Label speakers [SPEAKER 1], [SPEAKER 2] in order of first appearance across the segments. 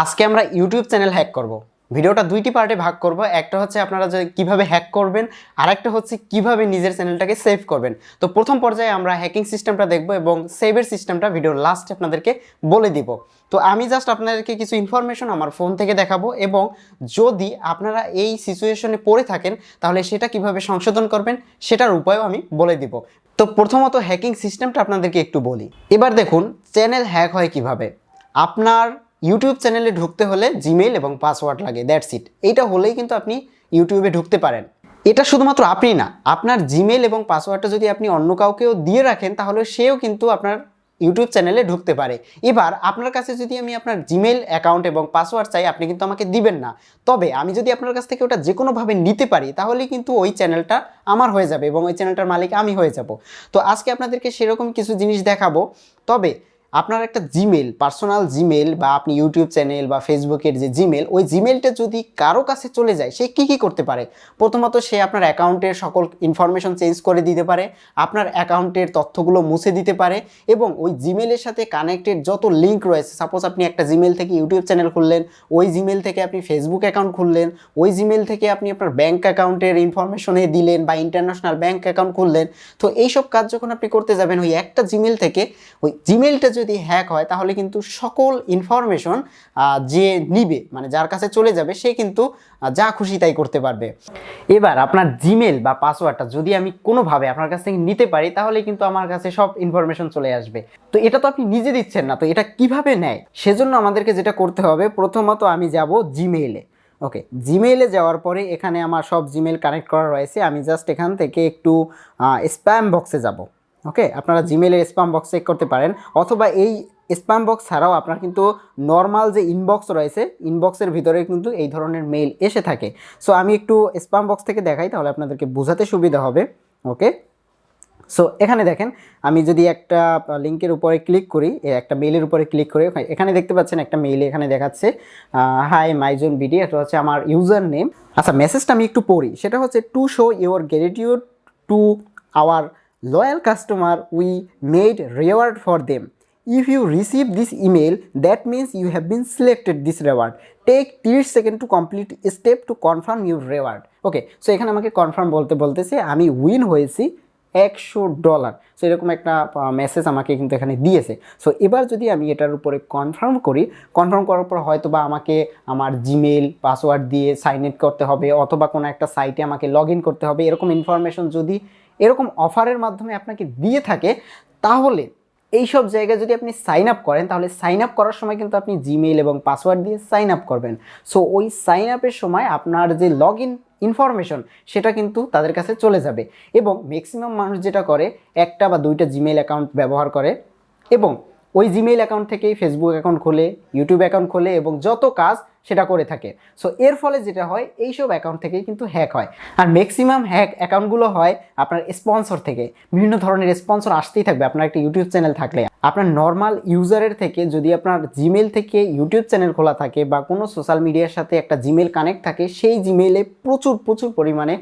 [SPEAKER 1] আজকে আমরা YouTube channel hack করব। ভিডিওটা দুইটি পার্টে ভাগ করব। একটা হচ্ছে আপনারা যে কিভাবে হ্যাক করবেন, আর একটা হচ্ছে কিভাবে নিজের চ্যানেলটাকে সেভ করবেন। তো প্রথম পর্যায়ে আমরা হ্যাকিং সিস্টেমটা দেখব এবং সেভের সিস্টেমটা ভিডিওর লাস্টে আপনাদেরকে বলে দিব। তো আমি জাস্ট আপনাদেরকে কিছু ইনফরমেশন আমার ফোন থেকে দেখাবো এবং যদি আপনারা এই সিচুয়েশনে পড়ে থাকেন তাহলে সেটা কিভাবে সংশোধন করবেন সেটার উপায়ও আমি বলে দিব। তো প্রথমত হ্যাকিং সিস্টেমটা আপনাদেরকে একটু বলি। এবার দেখুন চ্যানেল হ্যাক হয় কিভাবে। আপনার ইউটিউব চ্যানেলে ঢুকতে হলে জিমেইল এবং পাসওয়ার্ড লাগে, দ্যাটস ইট। এইটা হলেই কিন্তু আপনি ইউটিউবে ঢুকতে পারেন। এটা শুধুমাত্র আপনি না, আপনার জিমেইল এবং পাসওয়ার্ডটা যদি আপনি অন্য কাউকেও দিয়ে রাখেন তাহলে সেও কিন্তু আপনার ইউটিউব চ্যানেলে ঢুকতে পারে। এবার আপনার কাছে যদি আমি আপনার জিমেইল অ্যাকাউন্ট এবং পাসওয়ার্ড চাই, আপনি কিন্তু আমাকে দিবেন না। তবে আমি যদি আপনার কাছ থেকে ওটা যে কোনোভাবে নিতে পারি তাহলে কিন্তু ওই চ্যানেলটা আমার হয়ে যাবে এবং ওই চ্যানেলটার মালিক আমি হয়ে যাব। তো আজকে আপনাদেরকে সেরকম কিছু জিনিস দেখাবো। তবে আপনার একটা জিমেল, পার্সোনাল জিমেল বা আপনি ইউটিউব চ্যানেল বা ফেসবুকের যে জিমেল, ওই জিমেলটা যদি কারো কাছে চলে যায় সে কী করতে পারে। প্রথমত সে আপনার অ্যাকাউন্টের সকল ইনফরমেশন চেঞ্জ করে দিতে পারে, আপনার অ্যাকাউন্টের তথ্যগুলো মুছে দিতে পারে এবং ওই জিমেলের সাথে কানেক্টেড যত লিঙ্ক রয়েছে, সাপোজ আপনি একটা জিমেল থেকে ইউটিউব চ্যানেল খুললেন, ওই জিমেল থেকে আপনি ফেসবুক অ্যাকাউন্ট খুললেন, ওই জিমেল থেকে আপনি আপনার ব্যাঙ্ক অ্যাকাউন্টের ইনফরমেশনে দিলেন বা ইন্টারন্যাশনাল ব্যাঙ্ক অ্যাকাউন্ট খুললেন। তো এইসব কাজ যখন আপনি করতে যাবেন ওই একটা জিমেল থেকে, ওই জিমেলটা যদি হ্যাক হয় তাহলে কিন্তু সকল ইনফরমেশন যে নিবে, মানে যার কাছে চলে যাবে সে কিন্তু যা খুশি তাই করতে পারবে। এবার আপনার জিমেল বা পাসওয়ার্ডটা যদি আমি কোনোভাবে আপনার কাছ থেকে নিতে পারি তাহলে কিন্তু আমার কাছে সব ইনফরমেশন চলে আসবে। তো এটা তো আপনি নিজে দিচ্ছেন না, তো এটা কিভাবে নেয়? সেজন্য আমাদেরকে যেটা করতে হবে, প্রথমত আমি যাব জিমেইলে। ওকে, জিমেইলে যাওয়ার পরে এখানে আমার সব জিমেল কানেক্ট করা রয়েছে। আমি জাস্ট এখান থেকে একটু স্প্যাম বক্সে যাব। ওকে, আপনারা জিমেলের স্প্যাম বক্স চেক করতে পারেন, অথবা এই স্প্যাম বক্স ছাড়াও আপনার কিন্তু নর্মাল যে ইনবক্স রয়েছে, ইনবক্সের ভিতরে কিন্তু এই ধরনের মেইল এসে থাকে। সো আমি একটু স্প্যাম বক্স থেকে দেখাই তাহলে আপনাদেরকে বোঝাতে সুবিধা হবে। ওকে, সো এখানে দেখেন, আমি যদি একটা লিঙ্কের উপরে ক্লিক করি, একটা মেইলের উপরে ক্লিক করি, এখানে দেখতে পাচ্ছেন একটা মেইলে এখানে দেখাচ্ছে হাই মাইজন বিডি, এটা হচ্ছে আমার ইউজার নেম। আচ্ছা, মেসেজটা আমি একটু পড়ি। সেটা হচ্ছে to show your gratitude to our loyal customer, we made reward for them. If you receive this email, that means you have been selected this reward. Take 30 seconds to complete a step to confirm your reward. Okay, so এখানে আমাকে confirm বলতেছে আমি win হয়েছি $100। So এরকম একটা message আমাকে কিন্তু এখানে দিয়েছে। সো এবার যদি আমি এটার উপরে কনফার্ম করি, কনফার্ম করার পর হয়তো বা আমাকে আমার জিমেল পাসওয়ার্ড দিয়ে সাইন ইন করতে হবে, অথবা কোনো একটা সাইটে আমাকে লগ ইন করতে হবে। এরকম ইনফরমেশন যদি এরকম অফারের মাধ্যমে আপনাকে দিয়ে থাকে তাহলে এইসব জায়গায় যদি আপনি সাইন আপ করেন তাহলে সাইন আপ করার সময় কিন্তু আপনি জিমেইল এবং পাসওয়ার্ড দিয়ে সাইন আপ করবেন। সো ওই সাইন আপের সময় আপনার যে লগ ইন ইনফরমেশন সেটা কিন্তু তাদের কাছে চলে যাবে। এবং ম্যাক্সিমাম মানুষ যেটা করে, একটা বা দুইটা জিমেইল অ্যাকাউন্ট ব্যবহার করে এবং ওই জিমেইল অ্যাকাউন্ট থেকেই ফেসবুক অ্যাকাউন্ট খোলে, ইউটিউব অ্যাকাউন্ট খোলে এবং যত কাজ সেটা করে থাকে। সো এর ফলে যেটা হয়, এইসব অ্যাকাউন্ট থেকেই কিন্তু হ্যাক হয়। আর ম্যাক্সিমাম হ্যাক অ্যাকাউন্টগুলো হয় আপনার স্পন্সর থেকে। বিভিন্ন ধরনের স্পন্সর আসতেই থাকবে আপনার একটা ইউটিউব চ্যানেল থাকলে। আপনার নর্মাল ইউজারের থেকে যদি আপনার জিমেল থেকে ইউটিউব চ্যানেল খোলা থাকে বা কোনো সোশ্যাল মিডিয়ার সাথে একটা জিমেল কানেক্ট থাকে, সেই জিমেলে প্রচুর পরিমাণে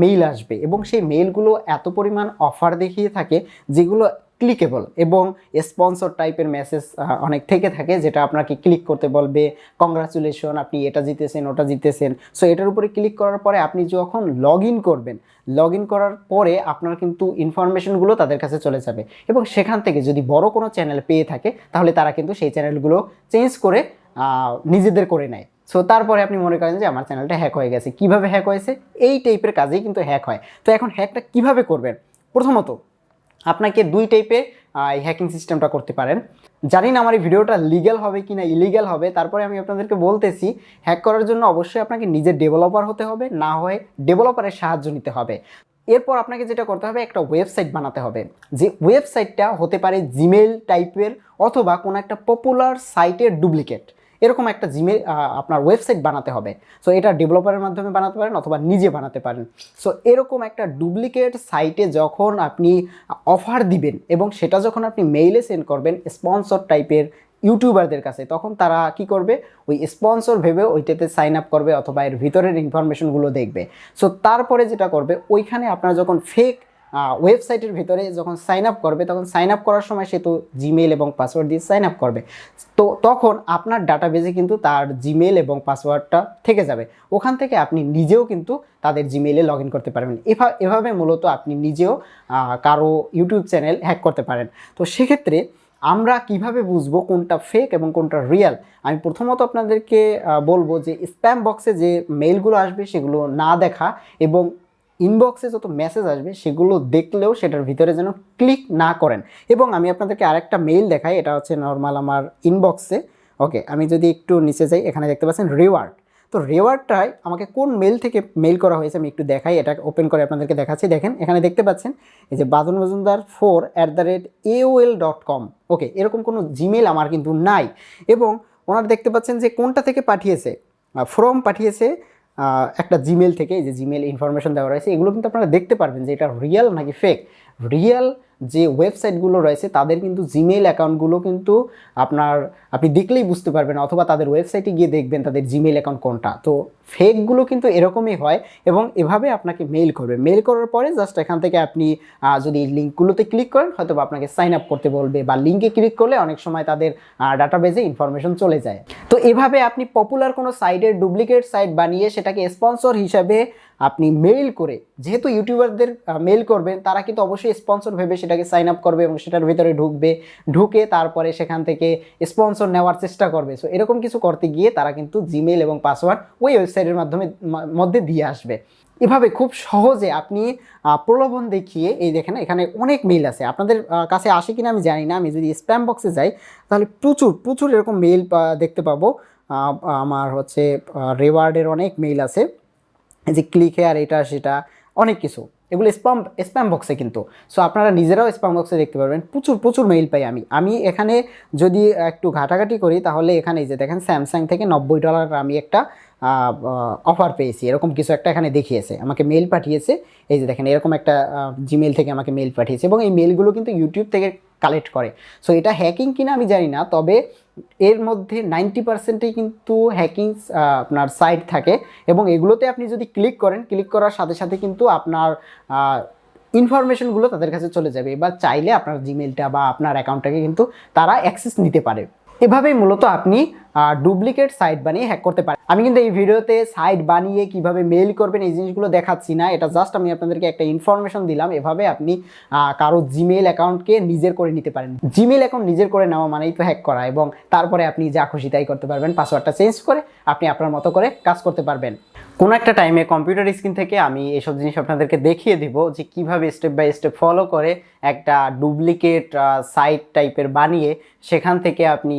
[SPEAKER 1] মেইল আসবে এবং সেই মেইলগুলো এত পরিমাণ অফার দেখিয়ে থাকে যেগুলো ক্লিকেবল এবং স্পন্সর টাইপের মেসেজ অনেক থেকে থাকে, যেটা আপনাকে ক্লিক করতে বলবে, কংগ্রাচুলেশন আপনি এটা জিতেছেন ওটা জিতেছেন। সো এটার উপরে ক্লিক করার পরে আপনি যখন লগ ইন করবেন, লগ ইন করার পরে আপনার কিন্তু ইনফরমেশনগুলো তাদের কাছে চলে যাবে এবং সেখান থেকে যদি বড় কোনো চ্যানেল পেয়ে থাকে তাহলে তারা কিন্তু সেই চ্যানেলগুলো চেঞ্জ করে নিজেদের করে নেয়। সো তারপরে আপনি মনে করেন যে আমার চ্যানেলটা হ্যাক হয়ে গেছে। কিভাবে হ্যাক হয়েছে? এই টাইপের কাজেই কিন্তু হ্যাক হয়। তো এখন হ্যাকটা কিভাবে করবেন? প্রথমত আপনাকে দুই টাইপের এই হ্যাকিং সিস্টেমটা করতে পারেন। জানি না আমার এই ভিডিওটা লিগ্যাল হবে কি না ইলিগ্যাল হবে, তারপরে আমি আপনাদেরকে বলতেছি, হ্যাক করার জন্য অবশ্যই আপনাকে নিজের ডেভেলপার হতে হবে, না হয় ডেভেলপারের সাহায্য নিতে হবে। এরপর আপনাকে যেটা করতে হবে, একটা ওয়েবসাইট বানাতে হবে। যে ওয়েবসাইটটা হতে পারে জিমেল টাইপের অথবা কোনো একটা পপুলার সাইটের ডুপ্লিকেট। এরকম একটা জিমেল আপনার ওয়েবসাইট বানাতে হবে। সো এটা ডেভেলপারের মাধ্যমে বানাতে পারেন অথবা নিজে বানাতে পারেন। সো এরকম একটা ডুপ্লিকেট সাইটে যখন আপনি অফার দিবেন এবং সেটা যখন আপনি মেইলে সেন্ড করবেন স্পন্সর টাইপের ইউটিউবারদের কাছে, তখন তারা কি করবে, ওই স্পন্সর ভেবে ওইটাতে সাইন আপ করবে অথবা এর ভিতরের ইনফরমেশনগুলো দেখবে। সো তারপরে যেটা করবে, ওইখানে আপনার যখন ফেক ওয়েবসাইটের ভিতরে যখন সাইন আপ করবে তখন সাইন আপ করার সময় সে তো জিমেইল এবং পাসওয়ার্ড দিয়ে সাইন আপ করবে, তো তখন আপনার ডাটাবেজে কিন্তু তার জিমেইল এবং পাসওয়ার্ডটা থেকে যাবে। ওখান থেকে আপনি নিজেও কিন্তু তাদের জিমেইলে লগ ইন করতে পারবেন। এভাবে মূলত আপনি নিজেও কারো ইউটিউব চ্যানেল হ্যাক করতে পারেন। তো সেক্ষেত্রে আমরা কিভাবে বুঝবো কোনটা ফেক এবং কোনটা রিয়েল? আমি প্রথমত আপনাদেরকে বলবো যে স্প্যাম বক্সে যে মেইলগুলো আসবে সেগুলো না দেখা, এবং ইনবক্সে যত মেসেজ আসবে সেগুলো দেখলেও সেটার ভিতরে যেন ক্লিক না করেন। এবং আমি আপনাদেরকে আরেকটা মেইল দেখাই, এটা হচ্ছে নর্মাল আমার ইনবক্সে। ওকে, আমি যদি একটু নিচে যাই, এখানে দেখতে পাচ্ছেন রিওয়ার্ড। তো রিওয়ার্ডটাই আমাকে কোন মেইল থেকে মেইল করা হয়েছে আমি একটু দেখাই, এটা ওপেন করে আপনাদেরকে দেখাচ্ছি। দেখেন এখানে দেখতে পাচ্ছেন এই যে বাদন মজুমদার 4@aol.com। ওকে, এরকম কোনো জিমেল আমার কিন্তু নাই। এবং ওনারা দেখতে পাচ্ছেন যে কোনটা থেকে পাঠিয়েছে, ফ্রম পাঠিয়েছে একটা জিমেল থেকে, এই যে জিমেল ইনফরমেশন দেওয়া রয়েছে, এগুলো কিন্তু আপনারা দেখতে পারবেন যে এটা রিয়েল নাকি ফেক। রিয়েল যে ওয়েবসাইটগুলো রয়েছে তাদের কিন্তু জিমেইল অ্যাকাউন্টগুলো কিন্তু আপনি দেখলেই বুঝতে পারবেন, অথবা তাদের ওয়েবসাইটে গিয়ে দেখবেন তাদের জিমেইল অ্যাকাউন্ট কোনটা। তো ফেকগুলো কিন্তু এরকমই হয়, এবং এভাবে আপনাকে মেইল করবে। মেইল করার পরে জাস্ট এখান থেকে আপনি যদি লিঙ্কগুলোতে ক্লিক করেন হয়তো বা আপনাকে সাইন আপ করতে বলবে, বা লিঙ্কে ক্লিক করলে অনেক সময় তাদের ডাটাবেজে ইনফরমেশন চলে যায়। তো এভাবে আপনি পপুলার কোনো সাইটের ডুপ্লিকেট সাইট বানিয়ে সেটাকে স্পন্সর হিসাবে আপনি মেইল করে, যেহেতু ইউটিউবারদের মেইল করবেন তারা কিন্তু অবশ্যই স্পন্সর ভেবে সেটাকে সাইন আপ করবে এবং সেটার ভিতরে ঢুকে তারপরে সেখান থেকে স্পন্সর নেওয়ার চেষ্টা করবে। সো এরকম কিছু করতে গিয়ে তারা কিন্তু জিমেইল এবং পাসওয়ার্ড ওই ওয়েবসাইটের মধ্যে দিয়ে আসবে। এভাবে খুব সহজে আপনি প্রলোভন দেখিয়ে, এই দেখেন এখানে অনেক মেইল আছে, আপনাদের কাছে আসে কিনা আমি জানি না। আমি যদি স্প্যাম বক্সে যাই তাহলে প্রচুর এরকম মেইল দেখতে পাবো। আমার হচ্ছে রিওয়ার্ডের অনেক মেইল আছে, এই যে ক্লিক হেয়ার, এটা সেটা অনেক কিছু, এগুলো স্প্যাম বক্সে কিন্তু। সো আপনারা নিজেরাও স্প্যাম বক্সে দেখতে পারবেন, প্রচুর মেইল পাই আমি এখানে যদি একটু ঘাটাঘাটি করি তাহলে এখানে এই যে দেখেন স্যামসাং থেকে $90 আমি একটা অফার পেয়েছি, এরকম কিছু একটা এখানে দেখিয়েছে, আমাকে মেইল পাঠিয়েছে। এই যে দেখেন এরকম একটা জিমেইল থেকে আমাকে মেইল পাঠিয়েছে, এবং এই মেইলগুলো কিন্তু ইউটিউব থেকে কালেক্ট করে। সো এটা হ্যাকিং কিনা আমি জানি না, তবে এর মধ্যে 90%ই কিন্তু হ্যাকিং আপনার সাইট থাকে, এবং এগুলোতে আপনি যদি ক্লিক করার সাথে সাথে কিন্তু আপনার ইনফরমেশনগুলো তাদের কাছে চলে যাবে। এবার চাইলে আপনার জিমেইলটা বা আপনার অ্যাকাউন্টটাকে কিন্তু তারা অ্যাক্সেস নিতে পারে। এভাবেই মূলত আপনি ডুপ্লিকেট সাইট বানিয়ে হ্যাক করতে পারেন। আমি কিন্তু এই ভিডিওতে সাইট বানিয়ে কিভাবে মেইল করবেন এই জিনিসগুলো দেখাচ্ছি না, এটা জাস্ট আমি আপনাদেরকে একটা ইনফরমেশন দিলাম। এভাবে আপনি কারো জিমেইল অ্যাকাউন্টকে নিজের করে নিতে পারেন। জিমেইল অ্যাকাউন্ট নিজের করে নেওয়া মানেই তো হ্যাক করা, এবং তারপরে আপনি যা খুশি তাই করতে পারবেন, পাসওয়ার্ডটা চেঞ্জ করে আপনি আপনার মতো করে কাজ করতে পারবেন। কোনো একটা টাইমে কম্পিউটার স্ক্রিন থেকে আমি এসব জিনিস আপনাদেরকে দেখিয়ে দিব যে কিভাবে স্টেপ বাই স্টেপ ফলো করে একটা ডুপ্লিকেট সাইট টাইপের বানিয়ে সেখান থেকে আপনি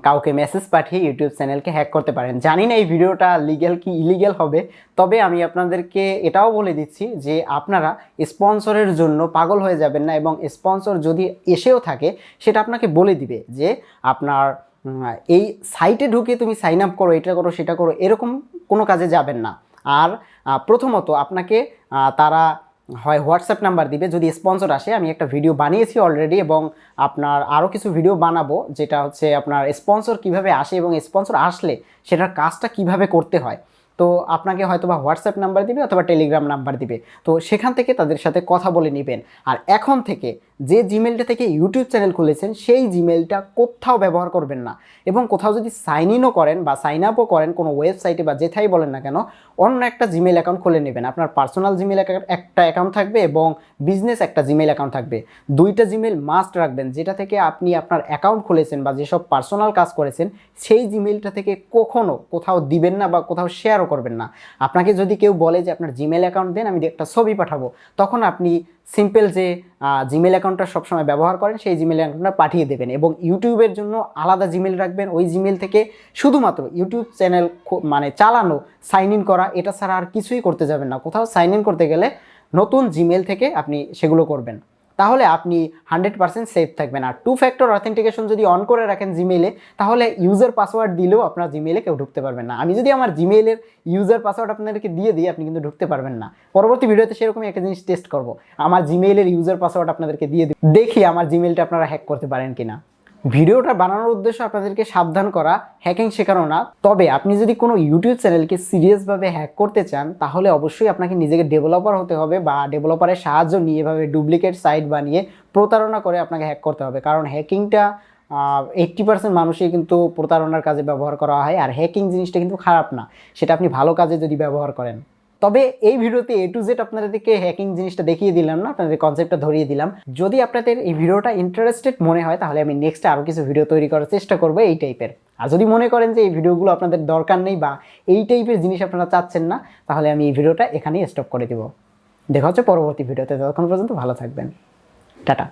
[SPEAKER 1] কাউকে মেসেজ পাঠিয়ে ইউটিউব চ্যানেলকে হ্যাক করতে পারেন। জানি না এই ভিডিওটা লিগ্যাল কি ইলিগ্যাল হবে, তবে আমি আপনাদেরকে এটাও বলে দিচ্ছি যে আপনারা স্পন্সরের জন্য পাগল হয়ে যাবেন না, এবং স্পন্সর যদি এসেও থাকে সেটা আপনাকে বলে দিবে যে আপনার এই সাইটে ঢুকে তুমি সাইন আপ করো, এটা করো সেটা করো, এরকম কোনো কাজে যাবেন না। আর প্রথমত আপনাকে তারা হয় হোয়াটসঅ্যাপ নাম্বার দিবে যদি স্পন্সর আসে। আমি একটা ভিডিও বানিয়েছি অলরেডি, এবং আপনার আরও কিছু ভিডিও বানাবো যেটা হচ্ছে আপনার স্পন্সর কিভাবে আসে এবং স্পন্সর আসলে সেটার কাজটা কিভাবে করতে হয়। তো আপনাকে হয়তো বা হোয়াটসঅ্যাপ নাম্বার দিবে অথবা টেলিগ্রাম নাম্বার দিবে, তো সেখান থেকে তাদের সাথে কথা বলে নেবেন। আর এখন থেকে যে জিমেলটা থেকে ইউটিউব চ্যানেল খুলেছেন সেই জিমেলটা কোথাও ব্যবহার করবেন না, এবং কোথাও যদি সাইন ইনও করেন বা সাইন আপও করেন কোনো ওয়েবসাইটে বা যেথাই বলেন না কেন, অন্য একটা জিমেল অ্যাকাউন্ট খুলে নেবেন। আপনার পার্সোনাল জিমেল একটা অ্যাকাউন্ট থাকবে এবং বিজনেস একটা জিমেল অ্যাকাউন্ট থাকবে, দুইটা জিমেল মাস্ট রাখবেন। যেটা থেকে আপনি আপনার অ্যাকাউন্ট খুলেছেন বা যেসব পার্সোনাল কাজ করেছেন সেই জিমেলটা থেকে কখনো কোথাও দিবেন না বা কোথাও শেয়ারও করবেন না। আপনাকে যদি কেউ বলে যে আপনার জিমেল অ্যাকাউন্ট দেন, আমি একটা ছবি পাঠাবো, তখন আপনি সিম্পল যে জিমেল অ্যাকাউন্টটা সবসময় ব্যবহার করেন সেই জিমেল অ্যাকাউন্টটা পাঠিয়ে দেবেন, এবং ইউটিউবের জন্য আলাদা জিমেল রাখবেন। ওই জিমেল থেকে শুধুমাত্র ইউটিউব চ্যানেল মানে চালানো, সাইন ইন করা, এটা ছাড়া আর কিছুই করতে যাবেন না। কোথাও সাইন ইন করতে গেলে নতুন জিমেল থেকে আপনি সেগুলো করবেন, তাহলে আপনি 100% সেফ থাকবেন। আর 2 ফ্যাক্টর অথেন্টিকেশন যদি অন করে রাখেন জিমেইলে, তাহলে ইউজার পাসওয়ার্ড দিলেও আপনার জিমেইলে কেউ ঢুকতে পারবেন না। আমি যদি আমার জিমেইলের ইউজার পাসওয়ার্ড আপনাদেরকে দিয়ে দিই, আপনি কিন্তু ঢুকতে পারবেন না। পরবর্তী ভিডিওতে সেরকমই একটা জিনিস টেস্ট করব, আমার জিমেইলের ইউজার পাসওয়ার্ড আপনাদেরকে দিয়ে দিই, দেখি আমার জিমেইলটা আপনারা হ্যাক করতে পারেন কিনা। ভিডিওটা বানানোর উদ্দেশ্য আপনাদেরকে সাবধান করা, হ্যাকিং শেখানো না। তবে আপনি যদি কোনো ইউটিউব চ্যানেলকে সিরিয়াসভাবে হ্যাক করতে চান তাহলে অবশ্যই আপনাকে নিজেকে ডেভেলপার হতে হবে বা ডেভেলপারের সাহায্য নিয়ে এভাবে ডুপ্লিকেট সাইট বানিয়ে প্রতারণা করে আপনাকে হ্যাক করতে হবে। কারণ হ্যাকিংটা 80% মানুষই কিন্তু প্রতারণার কাজে ব্যবহার করা হয়। আর হ্যাকিং জিনিসটা কিন্তু খারাপ না, সেটা আপনি ভালো কাজে যদি ব্যবহার করেন। তবে এই ভিডিওতে A to Z আপনাদেরকে হ্যাকিং জিনিসটা দেখিয়ে দিলাম না, আপনাদের কনসেপ্টটা ধরিয়ে দিলাম। যদি আপনাদের এই ভিডিওটা ইন্টারেস্টেড মনে হয় তাহলে আমি নেক্সটে আরও কিছু ভিডিও তৈরি করার চেষ্টা করবো এই টাইপের। আর যদি মনে করেন যে এই ভিডিওগুলো আপনাদের দরকার নেই বা এই টাইপের জিনিস আপনারা চাচ্ছেন না, তাহলে আমি এই ভিডিওটা এখানেই স্টপ করে দেবো। দেখা হচ্ছে পরবর্তী ভিডিওতে, ততক্ষণ পর্যন্ত ভালো থাকবেন। টাটা।